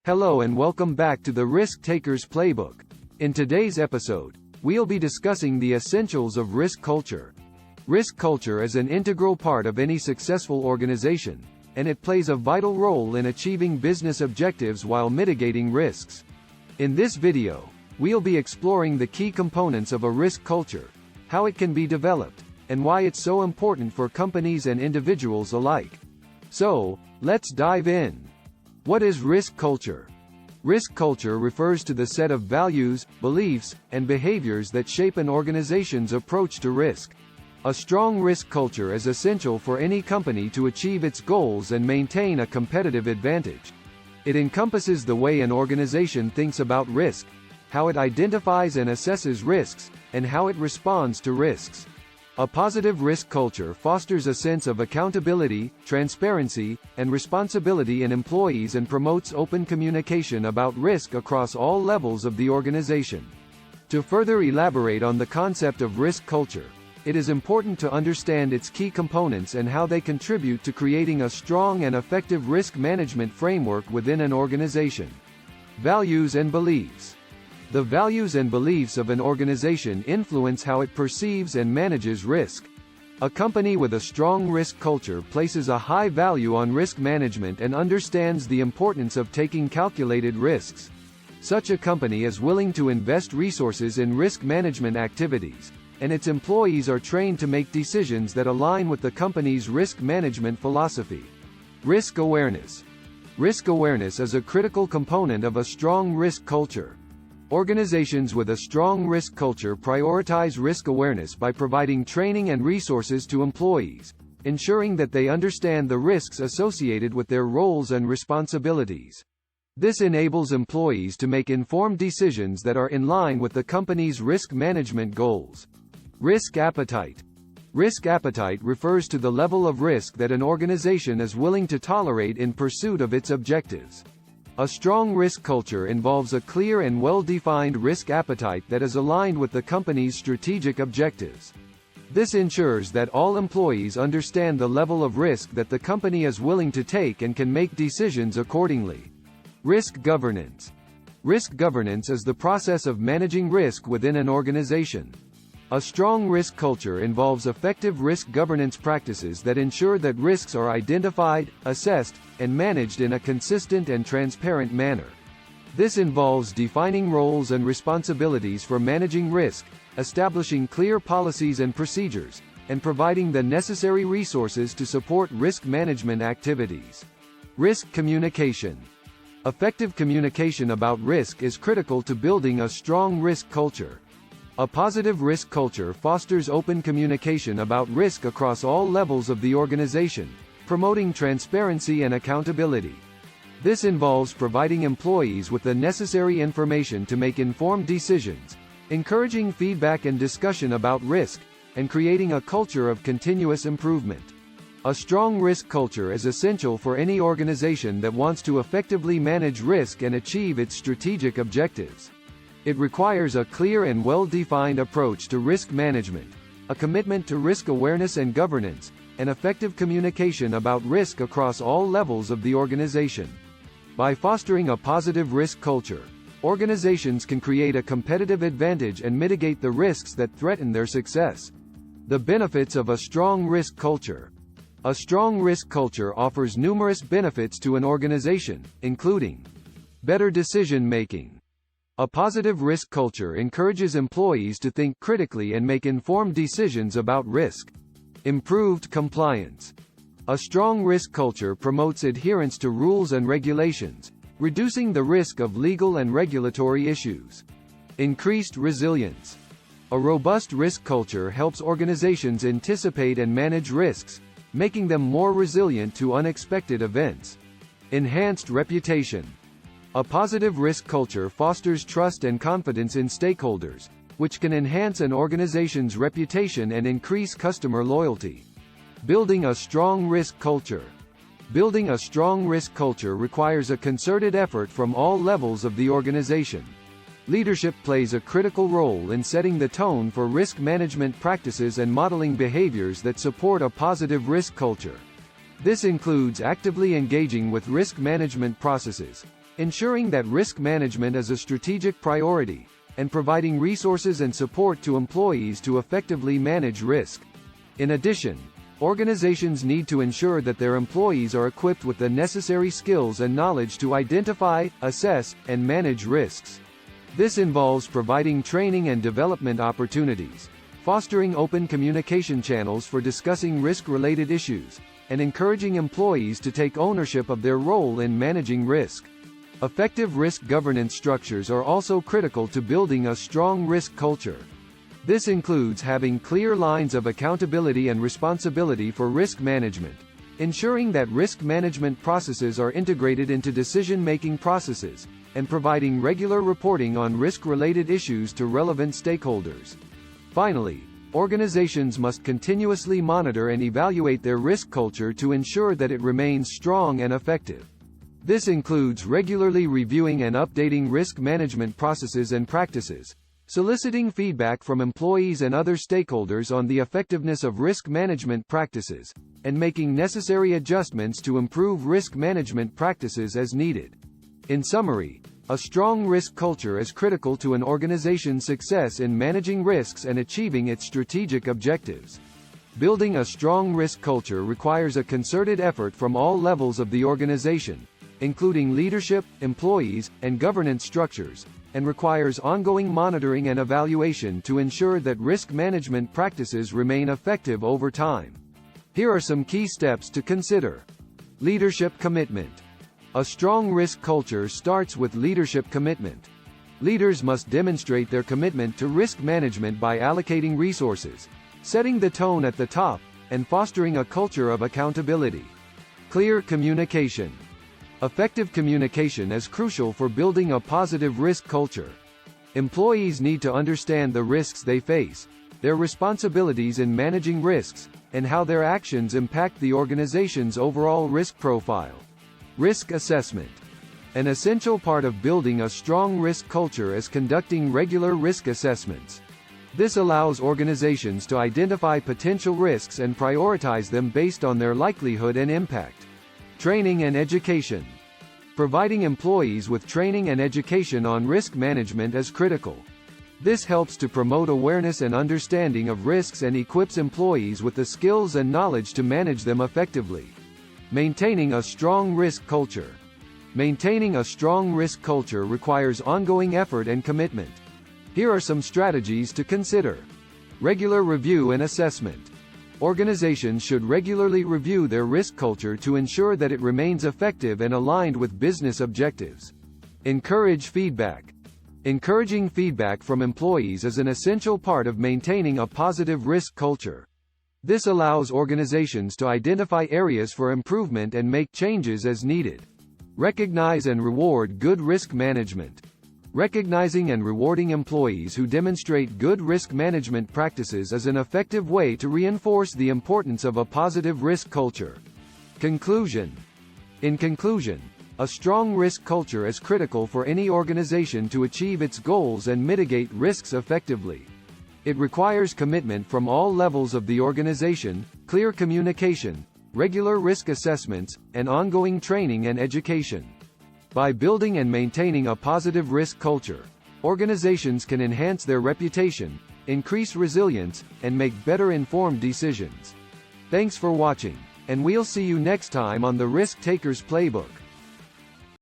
Hello and welcome back to the Risk Takers Playbook. In today's episode, we'll be discussing the essentials of risk culture. Risk culture is an integral part of any successful organization, and it plays a vital role in achieving business objectives while mitigating risks. In this video, we'll be exploring the key components of a risk culture, how it can be developed, and why it's so important for companies and individuals alike. So, let's dive in. What is risk culture? Risk culture refers to the set of values, beliefs, and behaviors that shape an organization's approach to risk. A strong risk culture is essential for any company to achieve its goals and maintain a competitive advantage. It encompasses the way an organization thinks about risk, how it identifies and assesses risks, and how it responds to risks. A positive risk culture fosters a sense of accountability, transparency, and responsibility in employees and promotes open communication about risk across all levels of the organization. To further elaborate on the concept of risk culture, it is important to understand its key components and how they contribute to creating a strong and effective risk management framework within an organization. Values and beliefs. The values and beliefs of an organization influence how it perceives and manages risk. A company with a strong risk culture places a high value on risk management and understands the importance of taking calculated risks. Such a company is willing to invest resources in risk management activities, and its employees are trained to make decisions that align with the company's risk management philosophy. Risk awareness. Risk awareness is a critical component of a strong risk culture. Organizations with a strong risk culture prioritize risk awareness by providing training and resources to employees, ensuring that they understand the risks associated with their roles and responsibilities. This enables employees to make informed decisions that are in line with the company's risk management goals. Risk appetite. Risk appetite refers to the level of risk that an organization is willing to tolerate in pursuit of its objectives. A strong risk culture involves a clear and well-defined risk appetite that is aligned with the company's strategic objectives. This ensures that all employees understand the level of risk that the company is willing to take and can make decisions accordingly. Risk governance. Risk governance is the process of managing risk within an organization. A strong risk culture involves effective risk governance practices that ensure that risks are identified, assessed, and managed in a consistent and transparent manner. This involves defining roles and responsibilities for managing risk, establishing clear policies and procedures, and providing the necessary resources to support risk management activities. Risk communication. Effective communication about risk is critical to building a strong risk culture. A positive risk culture fosters open communication about risk across all levels of the organization, promoting transparency and accountability. This involves providing employees with the necessary information to make informed decisions, encouraging feedback and discussion about risk, and creating a culture of continuous improvement. A strong risk culture is essential for any organization that wants to effectively manage risk and achieve its strategic objectives. It requires a clear and well-defined approach to risk management, a commitment to risk awareness and governance, and effective communication about risk across all levels of the organization. By fostering a positive risk culture, organizations can create a competitive advantage and mitigate the risks that threaten their success. The benefits of a strong risk culture. A strong risk culture offers numerous benefits to an organization, including better decision-making. A positive risk culture encourages employees to think critically and make informed decisions about risk. Improved compliance. A strong risk culture promotes adherence to rules and regulations, reducing the risk of legal and regulatory issues. Increased resilience. A robust risk culture helps organizations anticipate and manage risks, making them more resilient to unexpected events. Enhanced reputation. A positive risk culture fosters trust and confidence in stakeholders, which can enhance an organization's reputation and increase customer loyalty. Building a strong risk culture. Building a strong risk culture requires a concerted effort from all levels of the organization. Leadership plays a critical role in setting the tone for risk management practices and modeling behaviors that support a positive risk culture. This includes actively engaging with risk management processes, ensuring that risk management is a strategic priority, and providing resources and support to employees to effectively manage risk. In addition, organizations need to ensure that their employees are equipped with the necessary skills and knowledge to identify, assess, and manage risks. This involves providing training and development opportunities, fostering open communication channels for discussing risk-related issues, and encouraging employees to take ownership of their role in managing risk. Effective risk governance structures are also critical to building a strong risk culture. This includes having clear lines of accountability and responsibility for risk management, ensuring that risk management processes are integrated into decision-making processes, and providing regular reporting on risk-related issues to relevant stakeholders. Finally, organizations must continuously monitor and evaluate their risk culture to ensure that it remains strong and effective. This includes regularly reviewing and updating risk management processes and practices, soliciting feedback from employees and other stakeholders on the effectiveness of risk management practices, and making necessary adjustments to improve risk management practices as needed. In summary, a strong risk culture is critical to an organization's success in managing risks and achieving its strategic objectives. Building a strong risk culture requires a concerted effort from all levels of the organization, including leadership, employees, and governance structures, and requires ongoing monitoring and evaluation to ensure that risk management practices remain effective over time. Here are some key steps to consider. Leadership commitment. A strong risk culture starts with leadership commitment. Leaders must demonstrate their commitment to risk management by allocating resources, setting the tone at the top, and fostering a culture of accountability. Clear communication. Effective communication is crucial for building a positive risk culture. Employees need to understand the risks they face, their responsibilities in managing risks, and how their actions impact the organization's overall risk profile. Risk assessment. An essential part of building a strong risk culture is conducting regular risk assessments. This allows organizations to identify potential risks and prioritize them based on their likelihood and impact. Training and education. Providing employees with training and education on risk management is critical. This helps to promote awareness and understanding of risks and equips employees with the skills and knowledge to manage them effectively. Maintaining a strong risk culture. Maintaining a strong risk culture requires ongoing effort and commitment. Here are some strategies to consider. Regular review and assessment. Organizations should regularly review their risk culture to ensure that it remains effective and aligned with business objectives. Encourage feedback. Encouraging feedback from employees is an essential part of maintaining a positive risk culture. This allows organizations to identify areas for improvement and make changes as needed. Recognize and reward good risk management. Recognizing and rewarding employees who demonstrate good risk management practices is an effective way to reinforce the importance of a positive risk culture. Conclusion. In conclusion, a strong risk culture is critical for any organization to achieve its goals and mitigate risks effectively. It requires commitment from all levels of the organization, clear communication, regular risk assessments, and ongoing training and education. By building and maintaining a positive risk culture, organizations can enhance their reputation, increase resilience, and make better informed decisions. Thanks for watching, and we'll see you next time on the Risk Takers Playbook.